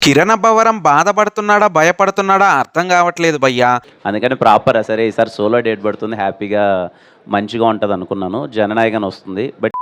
కిరణ్ అబ్బవరం బాధపడుతున్నాడా భయపడుతున్నాడా అర్థం కావట్లేదు భయ్యా. అందుకని ప్రాపర్ సరే ఈసారి సోలో డేట్ పడుతుంది, హ్యాపీగా మంచిగా ఉంటుంది అనుకున్నాను. జననాయకన్ వస్తుంది. బట్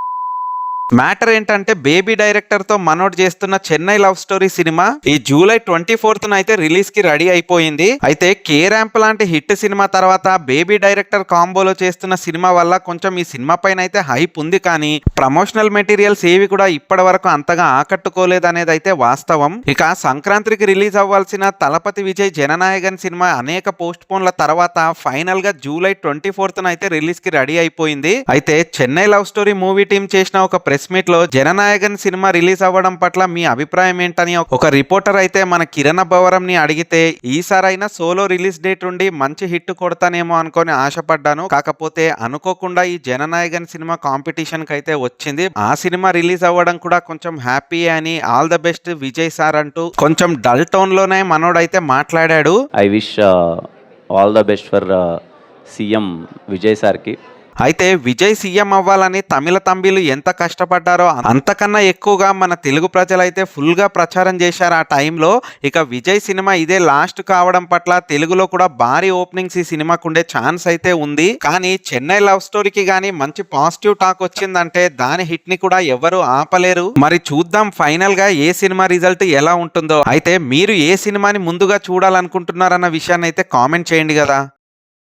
మ్యాటర్ ఏంటంటే బేబీ డైరెక్టర్ తో మనోడ్ చేస్తున్న చెన్నై లవ్ స్టోరీ సినిమా ఈ జూలై 24th అయితే రిలీజ్ కి రెడీ అయిపోయింది. అయితే కే ర్యాంప్ లాంటి హిట్ సినిమా తర్వాత బేబీ డైరెక్టర్ కాంబోలో చేస్తున్న సినిమా వల్ల కొంచెం ఈ సినిమా పైన అయితే హైప్ ఉంది, కానీ ప్రమోషనల్ మెటీరియల్స్ ఏవి కూడా ఇప్పటి వరకు అంతగా ఆకట్టుకోలేదు అనేది అయితే వాస్తవం. ఇక సంక్రాంతికి రిలీజ్ అవ్వాల్సిన తలపతి విజయ్ జననాయకన్ సినిమా అనేక పోస్ట్ పోన్ల తర్వాత ఫైనల్ గా జూలై 24th అయితే రిలీజ్ కి రెడీ అయిపోయింది. అయితే Chennai love story movie team చేసిన ఒక ప్రెస్ మీట్ లో జననాయకన్ సినిమా రిలీజ్ అవ్వడం పట్ల మీ అభిప్రాయం ఏంటని ఒక రిపోర్టర్ అయితే మన కిరణ్ అబ్బవరం ని అడిగితే, ఈసారైనా సోలో రిలీజ్ డేట్ ఉండి మంచి హిట్ కొడతానేమో అనుకొని ఆశపడ్డాను, కాకపోతే అనుకోకుండా ఈ జననాయకన్ సినిమా కాంపిటీషన్ కి అయితే వచ్చింది. ఆ సినిమా రిలీజ్ అవ్వడం కూడా కొంచెం హ్యాపీ అని all the best Vijay sir అంటూ కొంచెం డల్ టోన్ లోనే మనోడైతే మాట్లాడాడు. I wish all the best for CM Vijay సార్కి. అయితే విజయ్ సీఎం అవ్వాలని తమిళ తంబిలు ఎంత కష్టపడ్డారో అంతకన్నా ఎక్కువగా మన తెలుగు ప్రజలైతే ఫుల్ గా ప్రచారం చేశారు ఆ టైంలో. ఇక విజయ్ సినిమా ఇదే లాస్ట్ కావడం పట్ల తెలుగులో కూడా భారీ ఓపెనింగ్స్ ఈ సినిమాకు ఉండే ఛాన్స్ అయితే ఉంది. కానీ చెన్నై లవ్ స్టోరీకి గానీ మంచి పాజిటివ్ టాక్ వచ్చిందంటే దాని హిట్ ని కూడా ఎవరు ఆపలేరు. మరి చూద్దాం ఫైనల్ గా ఏ సినిమా రిజల్ట్ ఎలా ఉంటుందో. అయితే మీరు ఏ సినిమాని ముందుగా చూడాలనుకుంటున్నారన్న విషయాన్ని అయితే కామెంట్ చేయండి కదా.